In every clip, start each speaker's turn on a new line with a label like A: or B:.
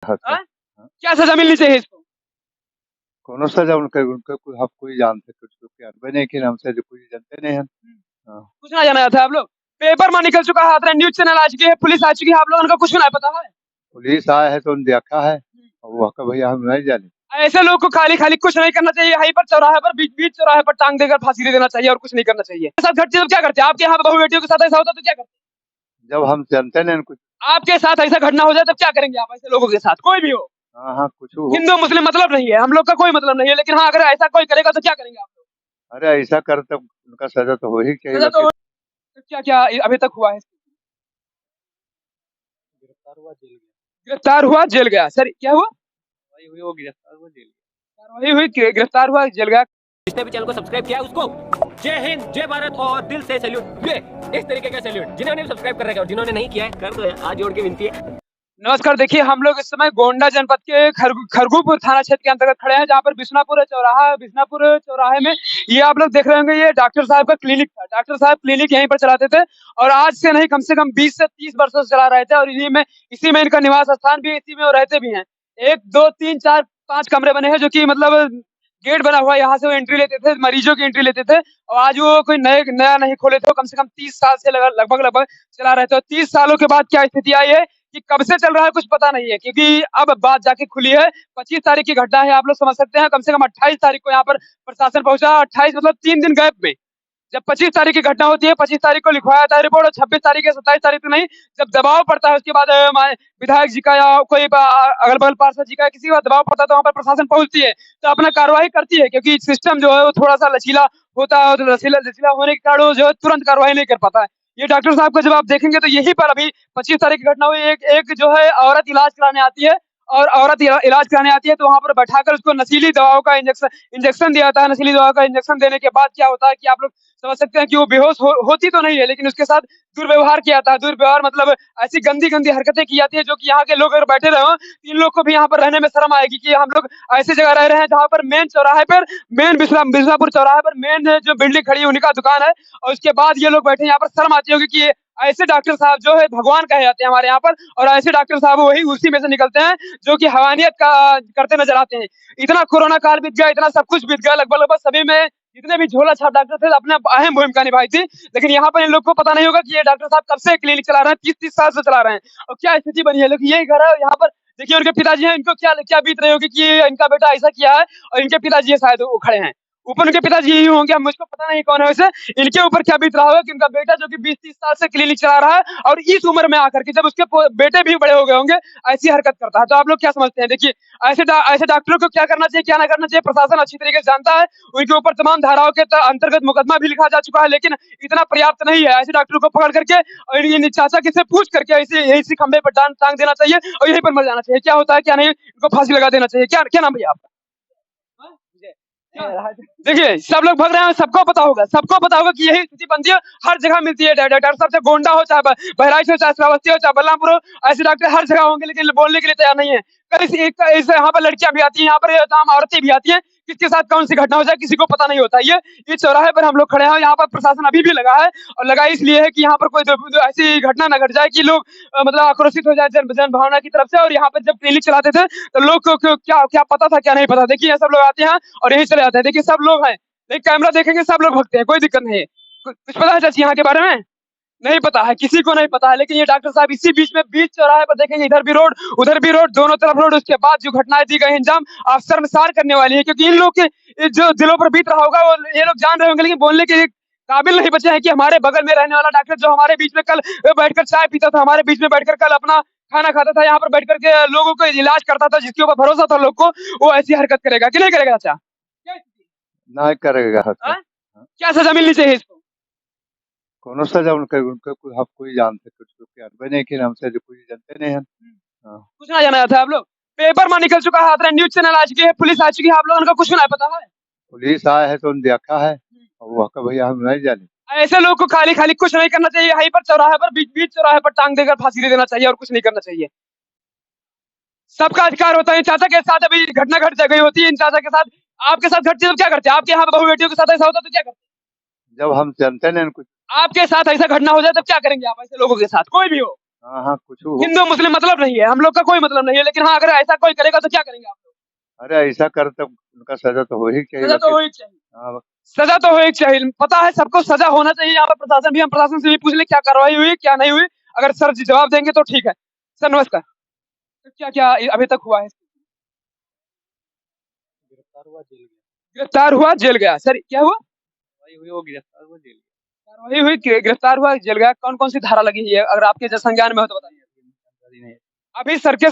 A: हाँ?
B: हाँ?
A: क्या सजा मिलनी चाहिए इसको?
B: कोनो सजा उनके हम कोई जानते कुछ के अनबे नहीं कि हमसे जो कोई जानते नहीं हम। हाँ।
A: कुछ ना जाना था आप लोग। पेपर में निकल चुका है, न्यूज चैनल आ चुकी है, पुलिस आ चुकी है, आप लोगों को कुछ नहीं पता है।
B: पुलिस आया है तो उन्हें देखा है और वो कहा भैया हम नहीं जाने।
A: ऐसे लोग को खाली खाली कुछ नहीं करना चाहिए, यहीं पर चौराहे पर बीच बीच चौराहे पर टांग देकर फांसी दे देना चाहिए और कुछ नहीं करना चाहिए। साथ घटती तो क्या करते? आपके यहाँ बहू बेटियों के साथ ऐसा होता तो क्या करते?
B: जब हम जानते नहीं कुछ।
A: आपके साथ ऐसा घटना हो जाए तब क्या करेंगे आप ऐसे लोगों के साथ? कोई भी हो,
B: हाँ हाँ कुछ हो।
A: हिंदू मुस्लिम मतलब नहीं है, हम लोग का कोई मतलब नहीं है, लेकिन हाँ अगर ऐसा कोई करेगा तो क्या करेंगे आप लोग?
B: अरे ऐसा कर तब उनका सजा तो हो ही चाहिए
A: सजा तो
B: लेकिन।
A: क्या क्या अभी तक हुआ है? गिरफ्तार हुआ जेल गया। सर क्या हुआ?
B: वो गिरफ्तार हुआ जेल।
A: कार्रवाई हुई, गिरफ्तार हुआ जेल गया।
C: जिसने भी चैनल को सब्सक्राइब किया उसको जय हिंद, जय भारत और दिल से सैल्यूट। ये इस तरीके का सैल्यूट जिन्होंने सब्सक्राइब कर रखा है और जिन्होंने नहीं किया है कर दो यार, हाथ जोड़ के विनती है।
A: नमस्कार, देखिए हम लोग इस समय गोंडा जनपद के खरगूपुर थाना क्षेत्र के अंतर्गत खड़े हैं, जहाँ पर बिस्नापुर चौराहे में ये आप लोग देख रहे होंगे, ये डॉक्टर साहब का क्लिनिक था। डॉक्टर साहब क्लिनिक यहीं पर चलाते थे और आज से नहीं कम से कम 20 से 30 वर्षों से चला रहे थे और इसी में इनका निवास स्थान भी, इसी में वो रहते भी हैं। 1 2 3 4 5 कमरे बने हैं, जो कि मतलब गेट बना हुआ है, यहाँ से वो एंट्री लेते थे, मरीजों की एंट्री लेते थे। और आज वो कोई नया नहीं खोले थे, कम से कम 30 साल से लगभग चला रहे थे। और 30 सालों के बाद क्या स्थिति आई है कि कब से चल रहा है कुछ पता नहीं है, क्योंकि अब बात जाके खुली है। 25 तारीख की घटना है, आप लोग समझ सकते हैं। कम से कम 28 तारीख को यहाँ पर प्रशासन पहुंचा। 28 मतलब 3 दिन गैप में जब 25 तारीख की घटना होती है, 25 तारीख को लिखवाया था रिपोर्ट और 26 तारीख या 27 तारीख को नहीं, जब दबाव पड़ता है उसके बाद विधायक जी का या कोई अगल बगल पार्षद जी का किसी का दबाव पड़ता है तो वहाँ पर प्रशासन पहुंचती है, तो अपना कार्रवाई करती है, क्योंकि सिस्टम जो है वो थोड़ा सा लचीला होता है और लचीला होने के कारण जो है तुरंत कार्रवाई नहीं कर पाता है। ये डॉक्टर साहब को जब आप देखेंगे तो यहीं पर अभी 25 तारीख की घटना हुई, एक जो है औरत इलाज कराने आती है और औरत इलाज कराने आती है तो वहां पर बैठाकर उसको नशीली दवाओं का इंजेक्शन दिया जाता है। नशीली दवाओं का इंजेक्शन देने के बाद क्या होता है कि आप लोग समझ सकते हैं कि वो बेहोश होती तो नहीं है, लेकिन उसके साथ दुर्व्यवहार किया जाता है। दुर्व्यवहार मतलब ऐसी गंदी गंदी हरकतें की जाती है जो कि यहाँ के लोग अगर बैठे रहे हो, इन लोग को भी यहाँ पर रहने में शर्म आएगी कि हम लोग ऐसी जगह रह रहे हैं जहाँ पर मेन चौराहे पर, मेन बिस्लापुर चौराहे पर मेन जो बिल्डिंग खड़ी है उन्हीं का दुकान है, और उसके बाद ये लोग बैठे यहाँ पर। शर्म आती होगी कि ऐसे डॉक्टर साहब जो है भगवान कहे जाते हैं हमारे यहाँ पर, और ऐसे डॉक्टर साहब वही उसी में से निकलते हैं जो कि हवानियत का करते नजर आते हैं। इतना कोरोना काल बीत गया, इतना सब कुछ बीत गया, लगभग लगभग सभी में जितने भी झोला छाप डॉक्टर थे अपने अहम भूमिका निभाई थी, लेकिन यहाँ पर इन लोग को पता नहीं होगा कि ये डॉक्टर साहब कब से क्लिनिक चला रहे हैं, 30-30 साल से चला रहे हैं और क्या स्थिति बनी है। लेकिन यही घर है यहाँ पर, देखिए उनके पिताजी हैं, इनको क्या क्या बीत रही होगी कि इनका बेटा ऐसा किया है, और इनके पिताजी शायद वो खड़े हैं ऊपर, उनके पिताजी यही होंगे, मुझको पता नहीं कौन है वैसे। इनके ऊपर क्या बीत रहा होगा कि उनका बेटा जो कि 20-30 साल से क्लिनिक चला रहा है और इस उम्र में आकर के जब उसके बेटे भी बड़े हो गए होंगे ऐसी हरकत करता है, तो आप लोग क्या समझते हैं? देखिए ऐसे डॉक्टरों को क्या करना चाहिए क्या ना करना चाहिए प्रशासन अच्छी तरीके से जानता है। उनके ऊपर तमाम धाराओं के अंतर्गत मुकदमा भी लिखा जा चुका है, लेकिन इतना पर्याप्त नहीं है। ऐसे डॉक्टरों को पकड़ करके और ये चाचा किसे पूछ करके ऐसे यही खंबे पर टांग देना चाहिए और यहीं पर मर जाना चाहिए। क्या होता है क्या नहीं, इनको फांसी लगा देना चाहिए। क्या क्या नाम भैया आपका? देखिए सब लोग भग रहे हैं, सबको पता होगा कि यही स्थिति बनती है, हर जगह मिलती है। डॉक्टर साहब से गोंडा हो चाहे बहराइच हो चाहे श्रावस्ती हो चाहे बलरामपुर हो, ऐसे डॉक्टर हर जगह होंगे, लेकिन बोलने के लिए तैयार नहीं है। कल इस यहाँ पर लड़कियां भी आती हैं, यहाँ पर तमाम औरतें भी आती हैं, किसके साथ कौन सी घटना हो जाए किसी को पता नहीं होता। ये चौराहे पर हम लोग खड़े हैं, यहाँ पर प्रशासन अभी भी लगा है और लगा इसलिए है कि यहाँ पर कोई ऐसी घटना न घट जाए कि लोग मतलब आक्रोशित हो जाए जन भावना की तरफ से। और यहाँ पर जब क्लिनिक चलाते थे तो लोग को क्या क्या पता था क्या नहीं पता। देखिए सब लोग आते हैं और यही चले जाते हैं। देखिए सब लोग हैं, लेकिन कैमरा देखेंगे सब लोग भगते हैं, कोई दिक्कत नहीं है। कुछ पता है चाची यहाँ के बारे में? नहीं पता है, किसी को नहीं पता है। लेकिन ये डॉक्टर साहब इसी बीच चौराहे पर देखेंगे, इधर भी रोड उधर भी रोड, दोनों तरफ रोड। उसके बाद जो घटनाएं दी गई अंजाम आप शर्मसार करने वाली है, क्योंकि इन लोग के जो दिलों पर बीत रहा होगा वो ये लोग जान रहे होंगे, लेकिन बोलने के काबिल नहीं बचे हैं कि हमारे बगल में रहने वाला डॉक्टर जो हमारे बीच में कल बैठकर चाय पीता था, हमारे बीच में बैठकर कल अपना खाना खाता था, यहाँ पर बैठ करके लोगों को इलाज करता था, जिसके ऊपर भरोसा था लोग को, वो ऐसी हरकत करेगा कि नहीं करेगा? अच्छा
B: नहीं करेगा।
A: क्या सजा मिलनी चाहिए इसको?
B: कोनो सजा उनके हम कोई जानते कुछ के अनबे नहीं कि हमसे जो कोई जानते नहीं हम।
A: कुछ ना जाना था आप लोग। पेपर में निकल चुका है, न्यूज चैनल आ चुकी है, पुलिस आ चुकी है, आप लोगों को कुछ नहीं पता है।
B: पुलिस आया है तो उन्हें देखा है और वो कहा भैया हम नहीं जाने।
A: ऐसे लोग को खाली खाली कुछ नहीं करना चाहिए, यहीं पर चौराहे पर बीच बीच चौराहे पर टांग देकर फांसी दे देना चाहिए और कुछ नहीं करना चाहिए। सबका अधिकार होता है। चाचा के साथ अभी घटना घट गई होती है, इन चाचा के साथ आपके साथ घटती है तो क्या करते? आपके यहाँ बहू बेटियों के साथ ऐसा होता तो क्या करते?
B: जब हम जानते नहीं कुछ।
A: आपके साथ ऐसा घटना हो जाए तब क्या करेंगे आप ऐसे लोगों के साथ? कोई भी हो,
B: हाँ हाँ कुछ हो।
A: हिंदू मुस्लिम मतलब नहीं है, हम लोग का कोई मतलब नहीं है, लेकिन हाँ अगर ऐसा कोई करेगा तो क्या करेंगे आप लोग?
B: अरे ऐसा कर तब उनका सजा तो हो ही चाहिए
A: सजा तो
B: बाकी।
A: हो ही चाहिए।
B: हाँ
A: सजा तो हो ही चाहिए, पता है सबको सजा होना चाहिए। यहाँ पर प्रशासन भी, हम प्रशासन से भी पूछ ले क्या कार्रवाई हुई क्या नहीं हुई, अगर सर जी जवाब देंगे तो ठीक है। सर नमस्कार। तो क्या क्या अभी तक हुआ है?
B: गिरफ्तार हुआ जेल गया।
A: गिरफ्तार हुआ जेल गया, सर क्या हुआ?
B: वही हुई वो गिरफ्तार हुआ जेल गया।
A: कार्रवाई हुई गिरफ्तार हुआ जेल गया, कौन कौन सी धारा लगी है अगर आपके संज्ञान में हो तो बताइए।
B: जानकारी नहीं है।
A: अभी सर के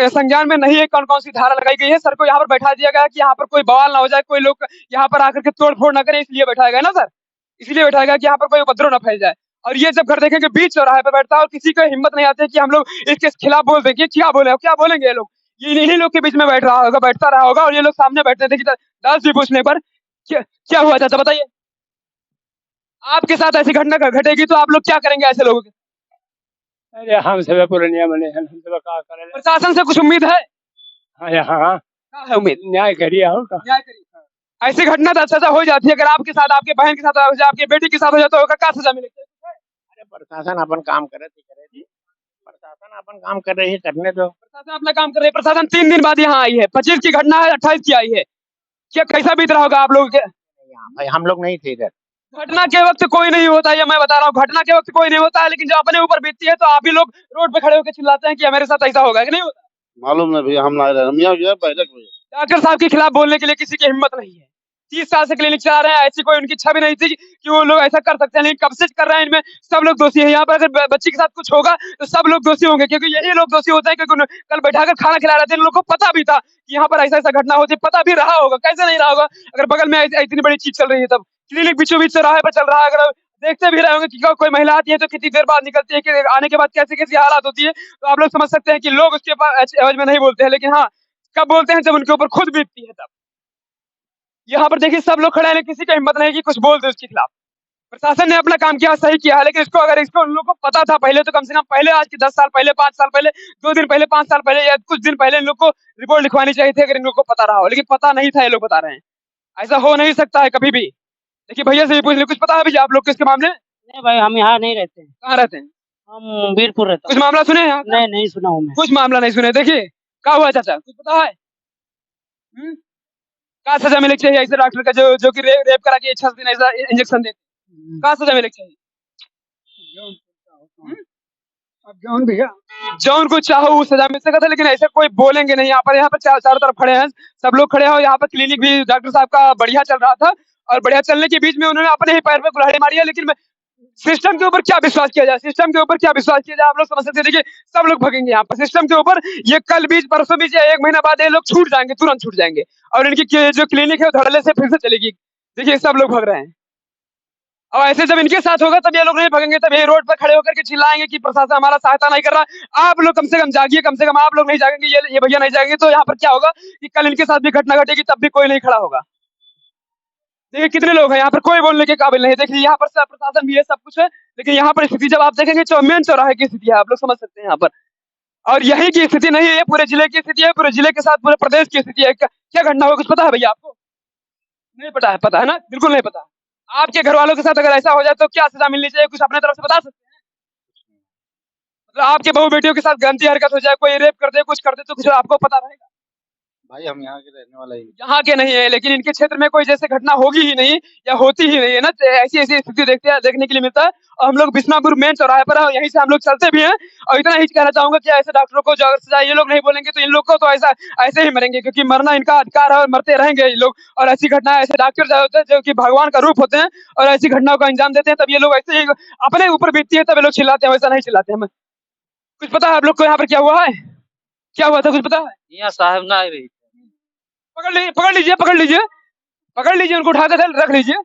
A: संज्ञान में नहीं है कौन कौन सी धारा लगाई गई है? सर को यहाँ पर बैठा दिया गया कि यहाँ पर कोई बवाल ना हो जाए, कोई लोग यहाँ पर आकर के तोड़ फोड़ ना करे, इसलिए बैठाया गया ना सर? इसलिए बैठाया गया कि यहाँ पर कोई उपद्रव ना फैल जाए। और ये जब घर देखेंगे बीच चौराहे पर बैठता है और किसी को हिम्मत नहीं आती है कि हम लोग इसके खिलाफ बोल देंगे, क्या बोले, क्या बोलेंगे ये लोग? ये इन्हीं लोग के बीच में बैठ रहा होगा, बैठता रहा होगा, और ये लोग सामने बैठते थे कि दास जी पूछने पर क्या क्या हुआ चाचा बताइए। आपके साथ ऐसी घटना घटेगी तो आप लोग क्या करेंगे ऐसे लोगों के?
D: अरे हम सब पूर्णिया में नहीं, हम सब का करे।
A: प्रशासन से कुछ उम्मीद है?
D: हाँ यहाँ
A: क्या है उम्मीद?
D: न्याय करिए और का।
A: न्याय करिए। ऐसी घटना तो सजा हो जाती है, अगर आपके साथ, आपके बहन के साथ हो जाए, आपकी बेटी के साथ हो जाए तो क्या सजा मिलेगी?
D: अरे प्रशासन अपन काम करे थी करे जी, प्रशासन अपन काम कर रही है करने दो।
A: प्रशासन अपना काम कर रही है। प्रशासन 3 दिन बाद यहाँ आई है, 25 की घटना है, 28 की आई है। क्या कैसा बीत रहा होगा आप लोगों के?
D: भाई हम लोग नहीं थे इधर।
A: घटना के वक्त कोई नहीं होता है, मैं बता रहा हूँ, घटना के वक्त कोई नहीं होता है, लेकिन जब अपने ऊपर बीतती है तो आप ही लोग रोड पे खड़े होकर चिल्लाते हैं कि मेरे साथ ऐसा होगा कि नहीं होता?
E: मालूम नहीं भैया, हम ना रहे, हम यहाँ गए पहले कोई।
A: डॉक्टर साहब के खिलाफ बोलने के लिए किसी की हिम्मत नहीं है। 30 साल से क्लिनिक चला रहे हैं, ऐसी कोई उनकी इच्छा भी नहीं थी कि वो लोग ऐसा कर सकते हैं, लेकिन कब से कर रहे हैं, इनमें सब लोग दोषी हैं। यहाँ पर अगर बच्ची के साथ कुछ होगा तो सब लोग दोषी होंगे, क्योंकि यही लोग दोषी होते हैं, क्योंकि कल बैठाकर खाना खिला रहे थे, इन लोगों को पता भी था कि यहाँ पर ऐसा ऐसा घटना होती है, पता भी रहा होगा, कैसे नहीं रहा होगा अगर बगल में इतनी बड़ी चीज चल रही है तब। क्लिनिक बीचों बीच चौराहे पर चल रहा है, अगर देखते भी रहे होंगे कि कोई महिला आती है तो कितनी देर बाद निकलती है, कि आने के बाद कैसे कैसी हालात होती है, तो आप लोग समझ सकते हैं कि लोग उसके पास एवज में नहीं बोलते हैं, लेकिन हाँ कब बोलते हैं जब उनके ऊपर खुद बीतती है तब। यहाँ पर देखिए सब लोग खड़े हैं, लेकिन किसी की हिम्मत नहीं कि कुछ बोल दे उसके खिलाफ। प्रशासन ने अपना काम किया, सही किया है, लेकिन इसको अगर इसको उन लोगों को पता था पहले तो कम से कम पहले, आज के 10 साल पहले, 5 साल पहले, 2 दिन पहले, 5 साल पहले या कुछ दिन पहले इन लोग को रिपोर्ट लिखवानी चाहिए थी, अगर इन लोग को पता रहा हो, लेकिन पता नहीं था। ये लोग बता रहे हैं ऐसा हो नहीं सकता है कभी भी। देखिए भैया से भी पूछ ले, कुछ पता है भैया आप लोग को इसके मामले में?
F: नहीं भाई, हम यहाँ नहीं रहते हैं,
A: कहाँ रहते हैं?
F: हम वीरपुर रहते
A: कुछ
F: हैं।
A: मामला सुने हैं यहाँ का?
F: नहीं नहीं सुना हूँ मैं।
A: कुछ मामला नहीं सुने। देखिए क्या हुआ चाचा, कुछ पता है? क्या सजा मिलनी चाहिए ऐसे डॉक्टर का जो कि रेप करा के 6 दिन ऐसा इंजेक्शन दे? क्या सजा मिलनी चाहिए?
D: जौन भैया
A: जौन को चाहो वो सजा मिल सकता है, लेकिन ऐसे कोई बोलेंगे नहीं। यहाँ पर चारों तरफ खड़े हैं, सब लोग खड़े हैं। यहाँ पर क्लिनिक भी डॉक्टर साहब का बढ़िया चल रहा था, और बढ़िया चलने के बीच में उन्होंने अपने ही पैर पे कुल्हाड़ी मारी है। लेकिन सिस्टम के ऊपर क्या विश्वास किया जाए, सिस्टम के ऊपर क्या विश्वास किया जाए, आप लोग समझ सकते हैं। देखिए सब लोग भगेंगे यहाँ पर सिस्टम के ऊपर। ये कल बीच परसों बीच या 1 महीना बाद ये लोग छूट जाएंगे, तुरंत छूट जाएंगे, और इनकी जो क्लिनिक है वो धड़ल्ले से फिर से चलेगी। देखिए सब लोग भग रहे हैं, और ऐसे जब इनके साथ होगा तब ये लोग नहीं भगेंगे, तब ये रोड पर खड़े होकर के चिल्लाएंगे कि प्रशासन हमारा सहायता नहीं कर रहा। आप लोग कम से कम जागिए, कम से कम आप लोग नहीं जागेंगे, ये भैया नहीं जाएंगे, तो यहाँ पर क्या होगा कि कल इनके साथ भी घटना घटेगी, तब भी कोई नहीं खड़ा होगा। देखिए कितने लोग हैं यहाँ पर, कोई बोलने के काबिल नहीं। देखिए यहाँ पर प्रशासन भी है, सब कुछ है, लेकिन यहाँ पर स्थिति जब आप देखेंगे मेन चौराहे की स्थिति है, आप लोग समझ सकते हैं यहाँ पर। और यही की स्थिति नहीं है, पूरे जिले की स्थिति है, पूरे जिले के साथ पूरे प्रदेश की स्थिति है। क्या घटना हो कुछ पता है भैया आपको? नहीं पता है? पता है ना, बिल्कुल नहीं पता। आपके घर वालों के साथ अगर ऐसा हो जाए तो क्या सजा मिलनी चाहिए, कुछ अपने तरफ से बता सकते हैं? मतलब आपके बहू बेटियों के साथ गंदी हरकत हो जाए, कोई रेप कर दे, कुछ कर दे, तो कुछ आपको पता रहेगा?
E: भाई हम यहाँ के रहने वाला ही।
A: यहाँ के नहीं है, लेकिन इनके क्षेत्र में कोई जैसे घटना होगी ही नहीं या होती ही नहीं है ना, तो ऐसी ऐसी स्थिति देखने के लिए मिलता है। और हम लोग बिस्नापुर मेन चौराहे पर है, यहीं से हम लोग चलते भी हैं। और इतना ही कहना चाहूंगा कि ऐसे डॉक्टरों को जो अगर सजा ये लोग नहीं बोलेंगे तो इन लोग को तो ऐसे ही मरेंगे, क्योंकि मरना इनका अधिकार है और मरते रहेंगे ये लोग। और ऐसी घटना, ऐसे डॉक्टर जो होते हैं जो कि भगवान का रूप होते हैं और ऐसी घटनाओं का अंजाम देते हैं, तब ये लोग ऐसे ही अपने ऊपर बीतती है तब ये लोग चिल्लाते हैं, वैसा नहीं चिल्लाते हैं। कुछ पता है आप लोग को यहाँ पर क्या हुआ है, क्या हुआ था, कुछ पता है?
F: यहाँ साहब ना आई रही।
A: पकड़ लीजिए, पकड़ लीजिए, पकड़ लीजिए, पकड़ लीजिए, उनको उठा कर रख लीजिए,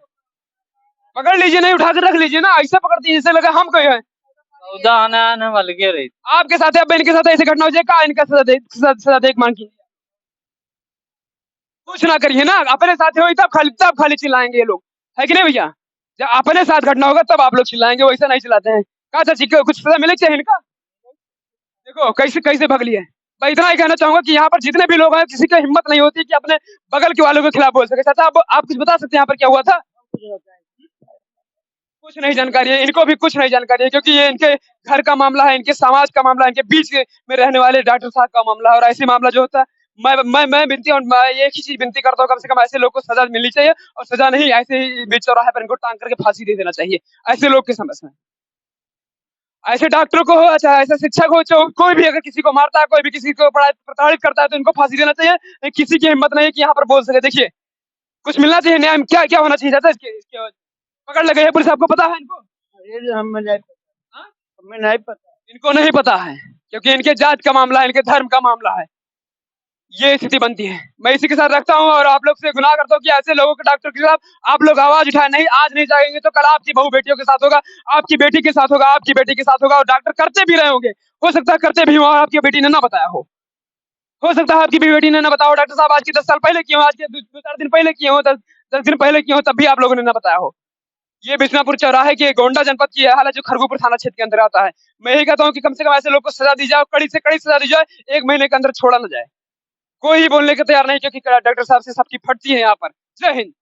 A: पकड़ लीजिए, नहीं उठा कर रख लीजिए ना, ऐसे पकड़ती है जैसे लगा हम कोई है।
F: सौदा आने वाले के रही।
A: आपके साथ अब इनके साथ ऐसी घटना हो जाए, का इनका सजा देख मांग की कुछ ना करिए ना, अपने साथ हो तब खाली चिल्लाएंगे ये लोग, है कि नहीं भैया? जब अपने साथ घटना होगा तब आप लोग चिल्लाएंगे, वैसा नहीं चिल्लाते हैं। कहा चाची कुछ सजा मिले चाहिए इनका? देखो कैसे कैसे भग लिए। मैं इतना ही कहना चाहूंगा कि यहाँ पर जितने भी लोग हैं, किसी की हिम्मत नहीं होती कि अपने बगल के वालों के खिलाफ बोल सके। चाचा आप कुछ बता सकते हैं यहाँ पर क्या हुआ था? कुछ नहीं जानकारी है, इनको भी कुछ नहीं जानकारी है, क्योंकि ये इनके घर का मामला है, इनके समाज का मामला है, इनके बीच में रहने वाले डॉक्टर साहब का मामला है। और ऐसे मामला जो होता है, मैं विनती और मैं एक ही चीज विनती करता हूँ, कम से कम ऐसे लोग को सजा मिलनी चाहिए, और सजा नहीं ऐसे ही बीच चौराहे पर इनको टांग करके फांसी दे देना चाहिए ऐसे लोग के समझ में। ऐसे डॉक्टर को हो, अच्छा ऐसे शिक्षक हो, कोई भी अगर किसी को मारता है, कोई भी किसी को प्रताड़ित करता है, तो इनको फांसी देना चाहिए। किसी की हिम्मत नहीं है कि यहाँ पर बोल सके। देखिए, कुछ मिलना चाहिए न्याय। क्या क्या होना चाहिए चाहता है इसके पकड़ लगे है पुलिस, आपको पता है इनको?
D: ये हमें नहीं पता,
A: हाँ?
D: हमें नहीं पता।
A: इनको नहीं पता है, क्योंकि इनके जात का मामला है, इनके धर्म का मामला है, ये स्थिति बनती है। मैं इसी के साथ रखता हूँ और आप लोग से गुनाह करता हूँ कि ऐसे लोगों के डॉक्टर के खिलाफ आप लोग आवाज उठाए। नहीं, आज नहीं जागेंगे तो कल आपकी बहू बेटियों के साथ होगा, आपकी बेटी के साथ होगा, आपकी बेटी के साथ होगा। और डॉक्टर करते भी रहे होंगे, हो सकता है करते भी हो और आपकी बेटी ने ना बताया हो सकता है आपकी बेटी ने ना बताया हो। डॉक्टर साहब आज के 10 साल पहले किए हो, आज के 2-4 दिन पहले किए हो, 10 दिन पहले किए हो, तब भी आप लोगों ने ना बताया हो। ये बिशनापुर चौराहे के गोंडा जनपद की है, जो खरगोपुर थाना क्षेत्र के अंदर आता है। मैं यही कहता हूँ कि कम से कम ऐसे लोग को सजा दी जाए, कड़ी से कड़ी सजा दी जाए, 1 महीने के अंदर छोड़ा ना जाए। कोई बोलने को तैयार नहीं, क्योंकि डॉक्टर साहब से सबकी फटती है यहाँ पर। जय हिंद।